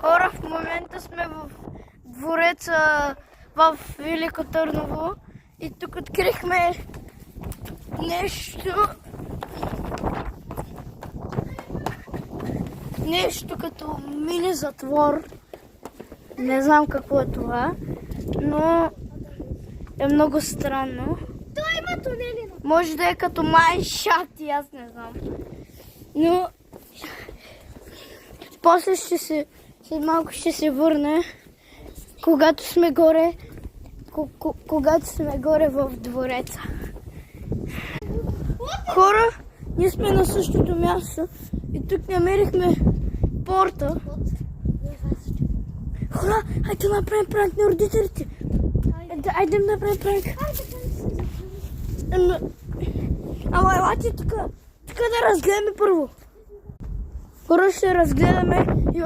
Хора, в момента сме в двореца в Велико Търново и тук открихме нещо като мини затвор. Не знам какво е това, но е много странно. Това има тунели. Може да е като майншафт и аз не знам. Но после след малко ще се върне, когато сме горе, в двореца. Хора, ние сме на същото място и тук намерихме порта. Хора, хайде да направим пранк на родителите. Айде да направим пранк. Ама елате тук да разгледаме първо. Хора, ще разгледаме и